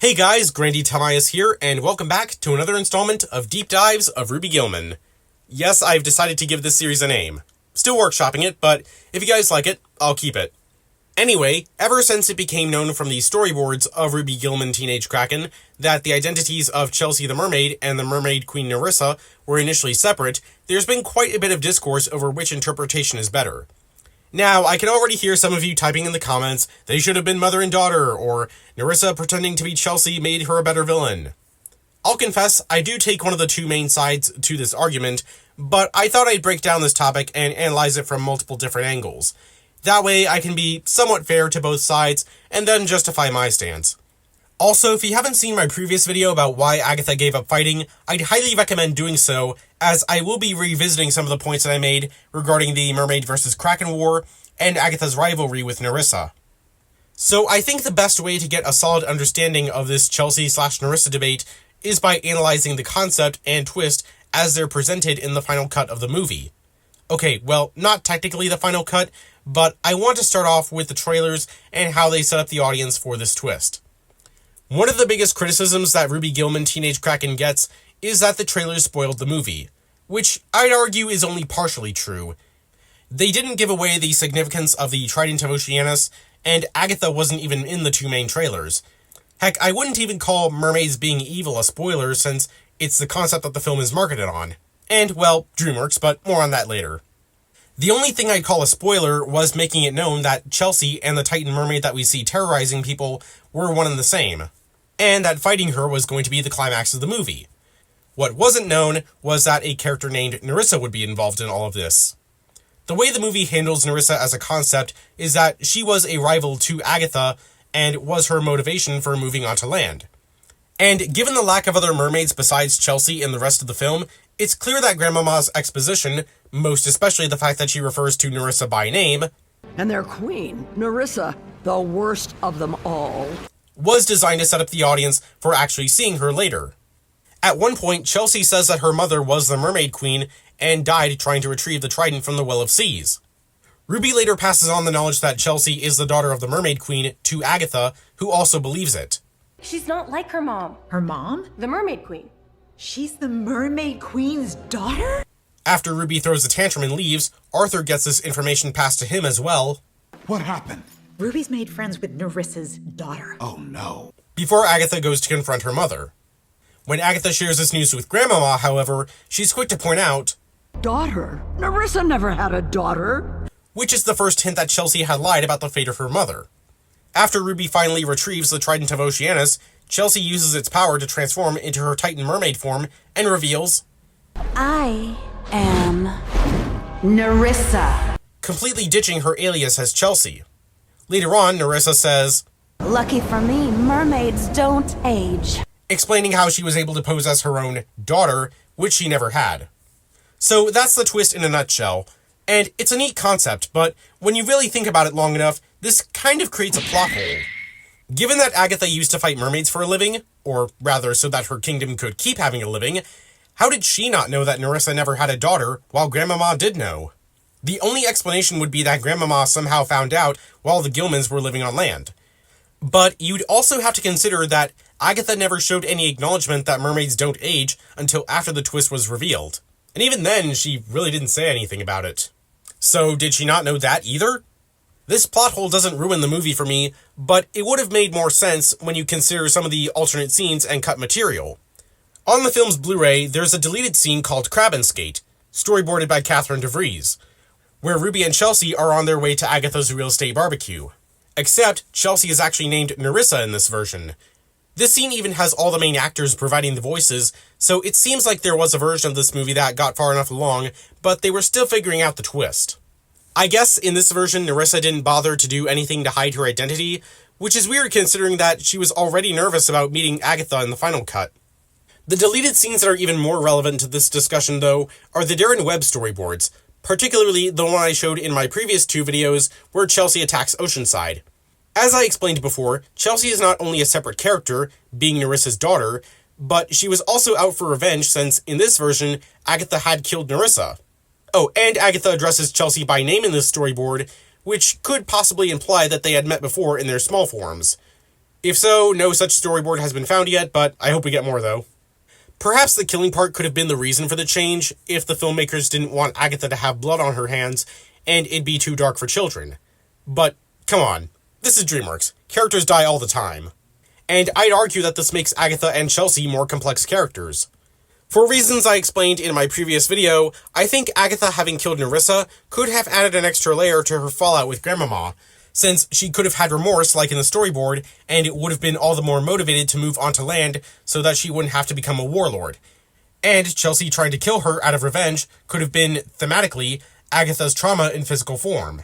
Hey guys, Grandy Tamias here, and welcome back to another installment of Deep Dives of Ruby Gillman. Yes, I've decided to give this series a name. Still workshopping it, but if you guys like it, I'll keep it. Anyway, ever since it became known from the storyboards of Ruby Gillman Teenage Kraken that the identities of Chelsea the Mermaid and the Mermaid Queen Nerissa were initially separate, there's been quite a bit of discourse over which interpretation is better. Now, I can already hear some of you typing in the comments, they should have been mother and daughter, or Nerissa pretending to be Chelsea made her a better villain. I'll confess, I do take one of the two main sides to this argument, but I thought I'd break down this topic and analyze it from multiple different angles. That way, I can be somewhat fair to both sides, and then justify my stance. Also, if you haven't seen my previous video about why Agatha gave up fighting, I'd highly recommend doing so, as I will be revisiting some of the points that I made regarding the Mermaid vs. Kraken War and Agatha's rivalry with Nerissa. So I think the best way to get a solid understanding of this Chelsea/Nerissa debate is by analyzing the concept and twist as they're presented in the final cut of the movie. Okay, well, not technically the final cut, but I want to start off with the trailers and how they set up the audience for this twist. One of the biggest criticisms that Ruby Gillman Teenage Kraken gets is that the trailers spoiled the movie, which I'd argue is only partially true. They didn't give away the significance of the Trident of Oceanus, and Agatha wasn't even in the two main trailers. Heck, I wouldn't even call mermaids being evil a spoiler since it's the concept that the film is marketed on. And, well, DreamWorks, but more on that later. The only thing I'd call a spoiler was making it known that Chelsea and the Titan mermaid that we see terrorizing people were one and the same, and that fighting her was going to be the climax of the movie. What wasn't known was that a character named Nerissa would be involved in all of this. The way the movie handles Nerissa as a concept is that she was a rival to Agatha and was her motivation for moving onto land. And given the lack of other mermaids besides Chelsea in the rest of the film, it's clear that Grandmama's exposition, most especially the fact that she refers to Nerissa by name, and their queen, Nerissa, the worst of them all, was designed to set up the audience for actually seeing her later. At one point, Chelsea says that her mother was the Mermaid Queen and died trying to retrieve the trident from the Well of Seas. Ruby later passes on the knowledge that Chelsea is the daughter of the Mermaid Queen to Agatha, who also believes it. She's not like her mom. Her mom? The Mermaid Queen. She's the Mermaid Queen's daughter? After Ruby throws a tantrum and leaves, Arthur gets this information passed to him as well. What happened? Ruby's made friends with Nerissa's daughter. Oh no. Before Agatha goes to confront her mother. When Agatha shares this news with Grandmama, however, she's quick to point out, daughter? Nerissa never had a daughter. Which is the first hint that Chelsea had lied about the fate of her mother. After Ruby finally retrieves the Trident of Oceanus, Chelsea uses its power to transform into her Titan mermaid form and reveals, I am Nerissa. Completely ditching her alias as Chelsea. Later on, Nerissa says, Lucky for me, mermaids don't age. Explaining how she was able to pose as her own daughter, which she never had. So that's the twist in a nutshell. And it's a neat concept, but when you really think about it long enough, this kind of creates a plot hole. Given that Agatha used to fight mermaids for a living, or rather so that her kingdom could keep having a living, how did she not know that Nerissa never had a daughter while Grandmama did know? The only explanation would be that Grandmama somehow found out while the Gillmans were living on land. But you'd also have to consider that Agatha never showed any acknowledgement that mermaids don't age until after the twist was revealed. And even then, she really didn't say anything about it. So did she not know that either? This plot hole doesn't ruin the movie for me, but it would have made more sense when you consider some of the alternate scenes and cut material. On the film's Blu-ray, there's a deleted scene called Crab and Skate, storyboarded by Catherine DeVries, where Ruby and Chelsea are on their way to Agatha's real estate barbecue. Except, Chelsea is actually named Nerissa in this version. This scene even has all the main actors providing the voices, so it seems like there was a version of this movie that got far enough along, but they were still figuring out the twist. I guess in this version, Nerissa didn't bother to do anything to hide her identity, which is weird considering that she was already nervous about meeting Agatha in the final cut. The deleted scenes that are even more relevant to this discussion, though, are the Darren Webb storyboards, particularly the one I showed in my previous two videos where Chelsea attacks Oceanside. As I explained before, Chelsea is not only a separate character, being Nerissa's daughter, but she was also out for revenge since, in this version, Agatha had killed Nerissa. Oh, and Agatha addresses Chelsea by name in this storyboard, which could possibly imply that they had met before in their small forms. If so, no such storyboard has been found yet, but I hope we get more though. Perhaps the killing part could have been the reason for the change if the filmmakers didn't want Agatha to have blood on her hands and it'd be too dark for children. But, come on, this is DreamWorks. Characters die all the time. And I'd argue that this makes Agatha and Chelsea more complex characters. For reasons I explained in my previous video, I think Agatha having killed Nerissa could have added an extra layer to her fallout with Grandmama, since she could have had remorse like in the storyboard, and it would have been all the more motivated to move onto land so that she wouldn't have to become a warlord. And Chelsea trying to kill her out of revenge could have been, thematically, Agatha's trauma in physical form.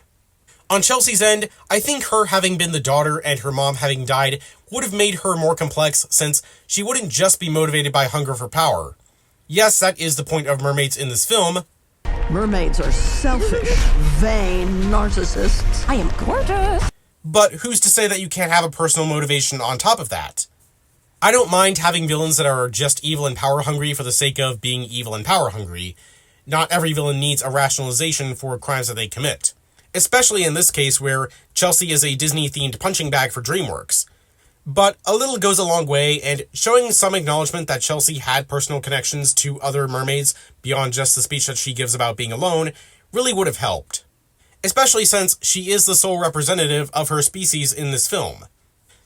On Chelsea's end, I think her having been the daughter and her mom having died would have made her more complex, since she wouldn't just be motivated by hunger for power. Yes, that is the point of mermaids in this film. Mermaids are selfish, vain narcissists. I am gorgeous. But who's to say that you can't have a personal motivation on top of that? I don't mind having villains that are just evil and power hungry for the sake of being evil and power hungry. Not every villain needs a rationalization for crimes that they commit. Especially in this case where Chelsea is a Disney-themed punching bag for DreamWorks. But a little goes a long way, and showing some acknowledgement that Chelsea had personal connections to other mermaids beyond just the speech that she gives about being alone really would have helped. Especially since she is the sole representative of her species in this film.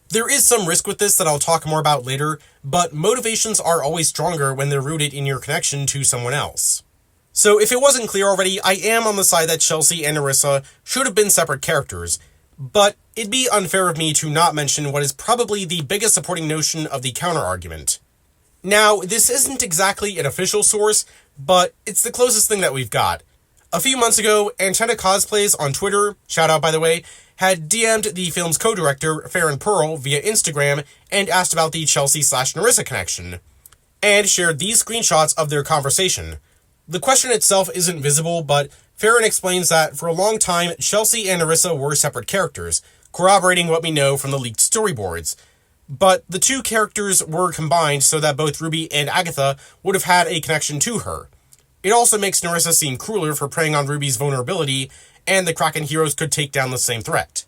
There is some risk with this that I'll talk more about later, but motivations are always stronger when they're rooted in your connection to someone else. So if it wasn't clear already, I am on the side that Chelsea and Nerissa should have been separate characters, but it'd be unfair of me to not mention what is probably the biggest supporting notion of the counter-argument. Now, this isn't exactly an official source, but it's the closest thing that we've got. A few months ago, Antenna Cosplays on Twitter, shout out by the way, had DM'd the film's co-director, Farron Pearl, via Instagram and asked about the Chelsea/Nerissa connection, and shared these screenshots of their conversation. The question itself isn't visible, but Farron explains that for a long time, Chelsea and Nerissa were separate characters, corroborating what we know from the leaked storyboards. But the two characters were combined so that both Ruby and Agatha would have had a connection to her. It also makes Nerissa seem crueler for preying on Ruby's vulnerability, and the Kraken heroes could take down the same threat.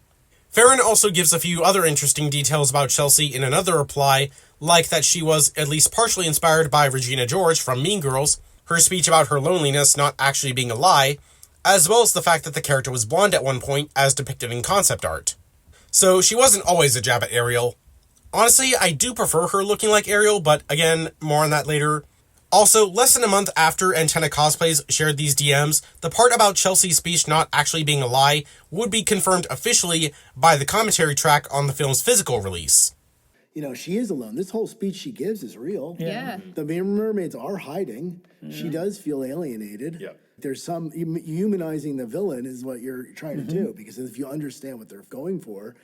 Farron also gives a few other interesting details about Chelsea in another reply, like that she was at least partially inspired by Regina George from Mean Girls, her speech about her loneliness not actually being a lie, as well as the fact that the character was blonde at one point as depicted in concept art. So she wasn't always a jab at Ariel. Honestly, I do prefer her looking like Ariel, but again, more on that later. Also, less than a month after Antenna Cosplays shared these DMs, the part about Chelsea's speech not actually being a lie would be confirmed officially by the commentary track on the film's physical release. You know, she is alone. This whole speech she gives is real. Yeah. The mermaids are hiding. She does feel alienated. Yeah. There's some humanizing the villain is what you're trying to do, because if you understand what they're going for,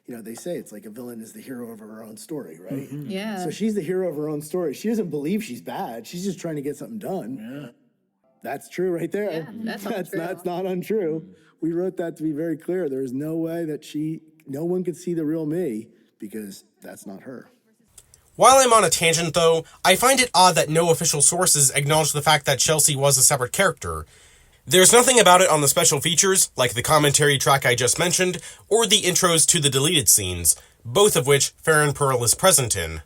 you know, they say it's like a villain is the hero of her own story, right? Yeah. So she's the hero of her own story. She doesn't believe she's bad. She's just trying to get something done. Yeah. That's true right there. Yeah, that's untrue. That's not untrue. We wrote that to be very clear. There is no way that no one could see the real me, because that's not her. While I'm on a tangent though, I find it odd that no official sources acknowledge the fact that Chelsea was a separate character. There's nothing about it on the special features, like the commentary track I just mentioned, or the intros to the deleted scenes, both of which Farron Pearl is present in.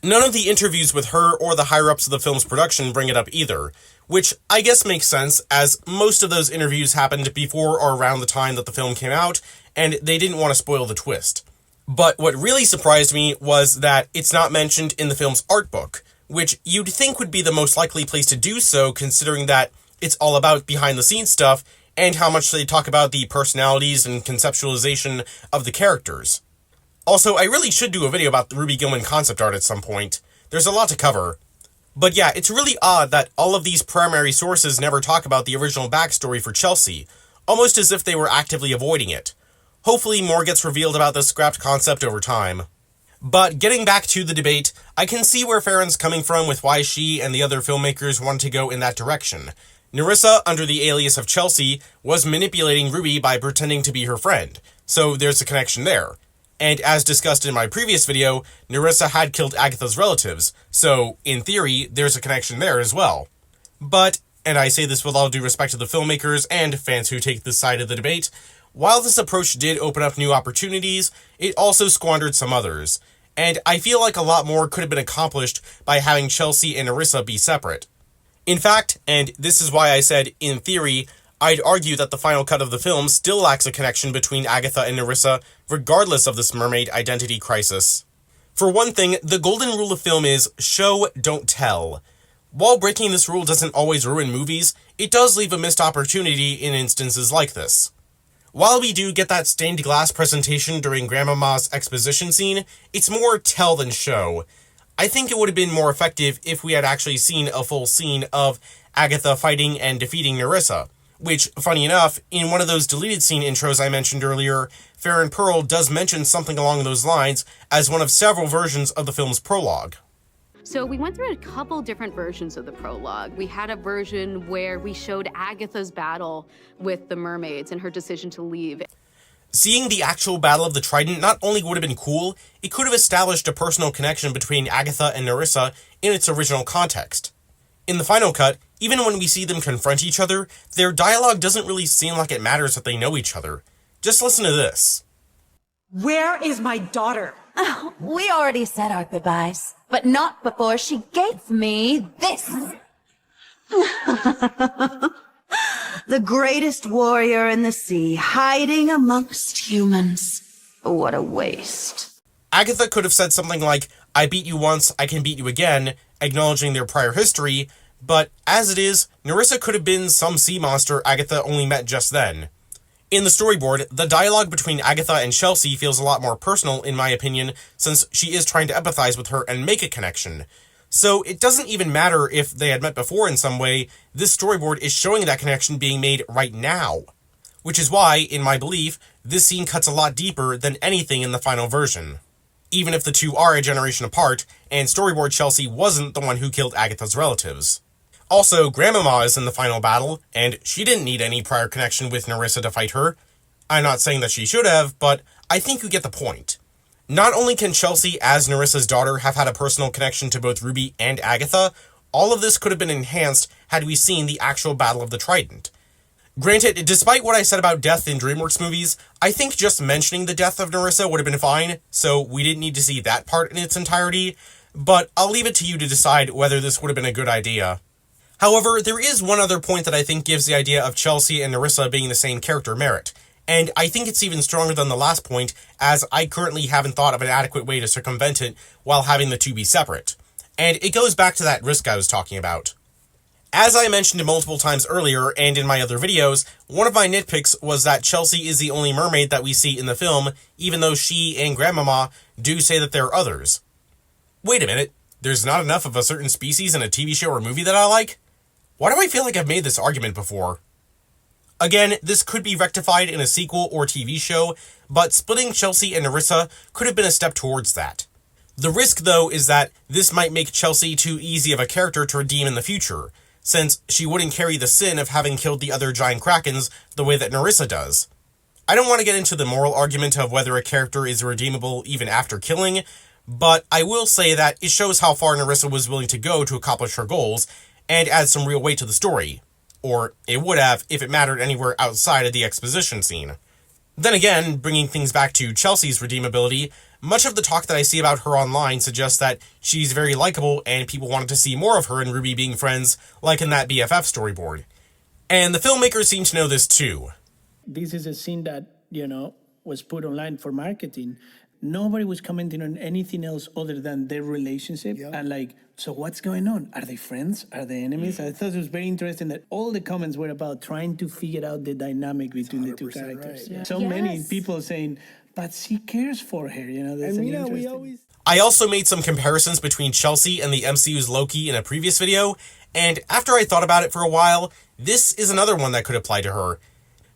None of the interviews with her or the higher-ups of the film's production bring it up either, which I guess makes sense, as most of those interviews happened before or around the time that the film came out, and they didn't want to spoil the twist. But what really surprised me was that it's not mentioned in the film's art book, which you'd think would be the most likely place to do so, considering that it's all about behind-the-scenes stuff and how much they talk about the personalities and conceptualization of the characters. Also, I really should do a video about the Ruby Gillman concept art at some point. There's a lot to cover. But yeah, it's really odd that all of these primary sources never talk about the original backstory for Chelsea, almost as if they were actively avoiding it. Hopefully more gets revealed about this scrapped concept over time. But getting back to the debate, I can see where Farron's coming from with why she and the other filmmakers wanted to go in that direction. Nerissa, under the alias of Chelsea, was manipulating Ruby by pretending to be her friend, so there's a connection there. And as discussed in my previous video, Nerissa had killed Agatha's relatives, so in theory, there's a connection there as well. But, and I say this with all due respect to the filmmakers and fans who take this side of the debate, while this approach did open up new opportunities, it also squandered some others. and I feel like a lot more could have been accomplished by having Chelsea and Nerissa be separate. In fact, and this is why I said, in theory, I'd argue that the final cut of the film still lacks a connection between Agatha and Nerissa, regardless of this mermaid identity crisis. For one thing, the golden rule of film is show, don't tell. While breaking this rule doesn't always ruin movies, it does leave a missed opportunity in instances like this. While we do get that stained glass presentation during Grandmama's exposition scene, it's more tell than show. I think it would have been more effective if we had actually seen a full scene of Agatha fighting and defeating Nerissa, which, funny enough, in one of those deleted scene intros I mentioned earlier, Farren Pearl does mention something along those lines as one of several versions of the film's prologue. So we went through a couple different versions of the prologue. We had a version where we showed Agatha's battle with the mermaids and her decision to leave. Seeing the actual Battle of the Trident not only would have been cool, it could have established a personal connection between Agatha and Nerissa in its original context. In the final cut, even when we see them confront each other, their dialogue doesn't really seem like it matters that they know each other. Just listen to this. Where is my daughter? We already said our goodbyes, but not before she gave me this. The greatest warrior in the sea, hiding amongst humans. What a waste. Agatha could have said something like, I beat you once, I can beat you again, acknowledging their prior history, but as it is, Nerissa could have been some sea monster Agatha only met just then. In the storyboard, the dialogue between Agatha and Chelsea feels a lot more personal, in my opinion, since she is trying to empathize with her and make a connection. So it doesn't even matter if they had met before in some way, this storyboard is showing that connection being made right now. Which is why, in my belief, this scene cuts a lot deeper than anything in the final version. Even if the two are a generation apart, and storyboard Chelsea wasn't the one who killed Agatha's relatives. Also, Grandmama is in the final battle, and she didn't need any prior connection with Nerissa to fight her. I'm not saying that she should have, but I think you get the point. Not only can Chelsea, as Nerissa's daughter, have had a personal connection to both Ruby and Agatha, all of this could have been enhanced had we seen the actual Battle of the Trident. Granted, despite what I said about death in DreamWorks movies, I think just mentioning the death of Nerissa would have been fine, so we didn't need to see that part in its entirety, but I'll leave it to you to decide whether this would have been a good idea. However, there is one other point that I think gives the idea of Chelsea and Nerissa being the same character merit, and I think it's even stronger than the last point, as I currently haven't thought of an adequate way to circumvent it while having the two be separate. And it goes back to that risk I was talking about. As I mentioned multiple times earlier, and in my other videos, one of my nitpicks was that Chelsea is the only mermaid that we see in the film, even though she and Grandmama do say that there are others. Wait a minute, there's not enough of a certain species in a TV show or movie that I like? Why do I feel like I've made this argument before? Again, this could be rectified in a sequel or TV show, but splitting Chelsea and Nerissa could have been a step towards that. The risk, though, is that this might make Chelsea too easy of a character to redeem in the future, since she wouldn't carry the sin of having killed the other giant krakens the way that Nerissa does. I don't want to get into the moral argument of whether a character is redeemable even after killing, but I will say that it shows how far Nerissa was willing to go to accomplish her goals, and adds some real weight to the story. Or it would have if it mattered anywhere outside of the exposition scene. Then again, bringing things back to Chelsea's redeemability, much of the talk that I see about her online suggests that she's very likable and people wanted to see more of her and Ruby being friends, like in that BFF storyboard. And the filmmakers seem to know this too. This is a scene that, was put online for marketing. Nobody was commenting on anything else other than their relationship. Yep. And so what's going on? Are they friends? Are they enemies? I thought it was very interesting that all the comments were about trying to figure out the dynamic between the two characters. Right. Yeah. So many people saying, but she cares for her, That's I also made some comparisons between Chelsea and the MCU's Loki in a previous video, and after I thought about it for a while, this is another one that could apply to her.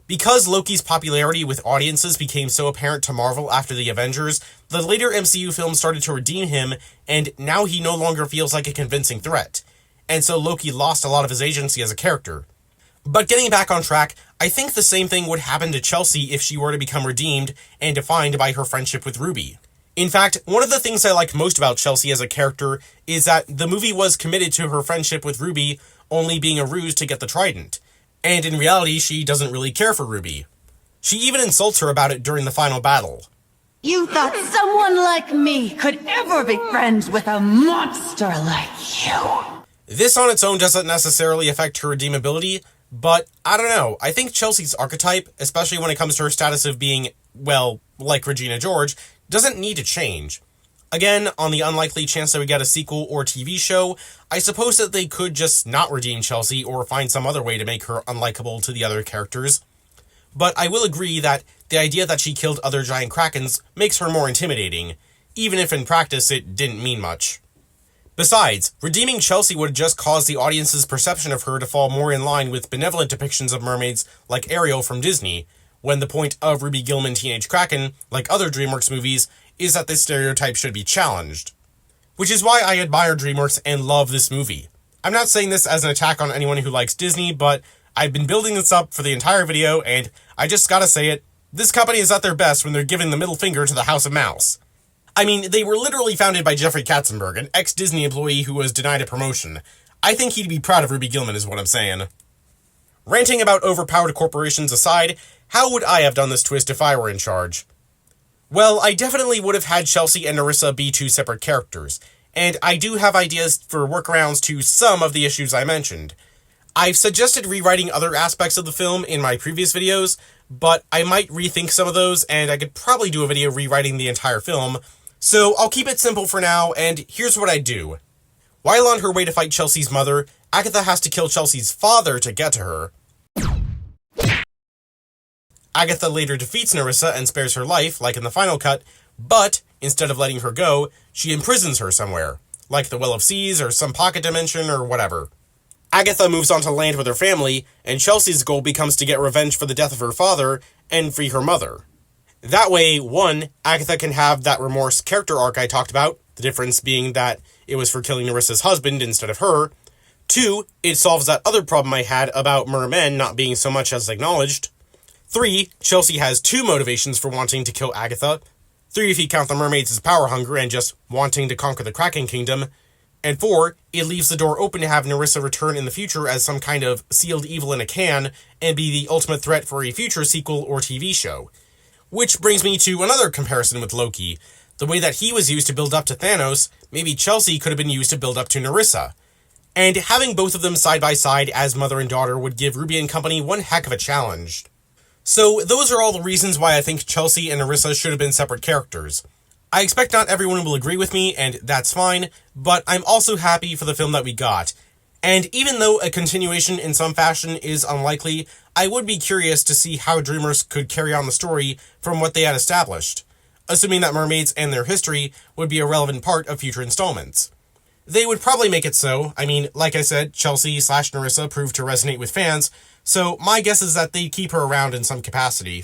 Because Loki's popularity with audiences became so apparent to Marvel after the Avengers, the later MCU films started to redeem him, and now he no longer feels like a convincing threat. And so Loki lost a lot of his agency as a character. But getting back on track, I think the same thing would happen to Chelsea if she were to become redeemed and defined by her friendship with Ruby. In fact, one of the things I like most about Chelsea as a character is that the movie was committed to her friendship with Ruby only being a ruse to get the trident. And in reality, she doesn't really care for Ruby. She even insults her about it during the final battle. You thought someone like me could ever be friends with a monster like you. This on its own doesn't necessarily affect her redeemability, but I don't know. I think Chelsea's archetype, especially when it comes to her status of being, well, like Regina George, doesn't need to change. Again, on the unlikely chance that we get a sequel or TV show, I suppose that they could just not redeem Chelsea or find some other way to make her unlikable to the other characters. But I will agree that the idea that she killed other giant krakens makes her more intimidating, even if in practice it didn't mean much. Besides, redeeming Chelsea would just cause the audience's perception of her to fall more in line with benevolent depictions of mermaids like Ariel from Disney, when the point of Ruby Gillman Teenage Kraken, like other DreamWorks movies, is that this stereotype should be challenged. Which is why I admire DreamWorks and love this movie. I'm not saying this as an attack on anyone who likes Disney, but I've been building this up for the entire video, and I just gotta say it, this company is at their best when they're giving the middle finger to the House of Mouse. I mean, they were literally founded by Jeffrey Katzenberg, an ex-Disney employee who was denied a promotion. I think he'd be proud of Ruby Gillman is what I'm saying. Ranting about overpowered corporations aside, how would I have done this twist if I were in charge? Well, I definitely would have had Chelsea and Nerissa be two separate characters, and I do have ideas for workarounds to some of the issues I mentioned. I've suggested rewriting other aspects of the film in my previous videos, but I might rethink some of those, and I could probably do a video rewriting the entire film, so I'll keep it simple for now, and here's what I do. While on her way to fight Chelsea's mother, Agatha has to kill Chelsea's father to get to her. Agatha later defeats Nerissa and spares her life, like in the final cut, but instead of letting her go, she imprisons her somewhere, like the Well of Seas or some pocket dimension or whatever. Agatha moves on to land with her family, and Chelsea's goal becomes to get revenge for the death of her father and free her mother. That way, 1, Agatha can have that remorse character arc I talked about, the difference being that it was for killing Nerissa's husband instead of her. 2, it solves that other problem I had about mermen not being so much as acknowledged. 3, Chelsea has 2 motivations for wanting to kill Agatha. 3 if you count the mermaids as power hunger and just wanting to conquer the Kraken Kingdom. And 4, it leaves the door open to have Nerissa return in the future as some kind of sealed evil in a can and be the ultimate threat for a future sequel or TV show. Which brings me to another comparison with Loki. The way that he was used to build up to Thanos, maybe Chelsea could have been used to build up to Nerissa. And having both of them side by side as mother and daughter would give Ruby and company one heck of a challenge. So those are all the reasons why I think Chelsea and Nerissa should have been separate characters. I expect not everyone will agree with me, and that's fine, but I'm also happy for the film that we got. And even though a continuation in some fashion is unlikely, I would be curious to see how DreamWorks could carry on the story from what they had established, assuming that mermaids and their history would be a relevant part of future installments. They would probably make it so. I mean, like I said, Chelsea/Nerissa proved to resonate with fans, so my guess is that they'd keep her around in some capacity.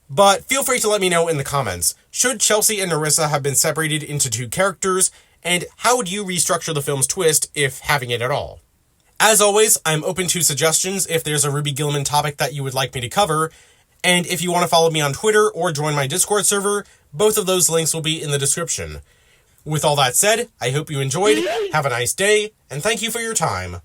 But feel free to let me know in the comments, should Chelsea and Nerissa have been separated into 2 characters, and how would you restructure the film's twist, if having it at all? As always, I'm open to suggestions if there's a Ruby Gillman topic that you would like me to cover, and if you want to follow me on Twitter or join my Discord server, both of those links will be in the description. With all that said, I hope you enjoyed, have a nice day, and thank you for your time.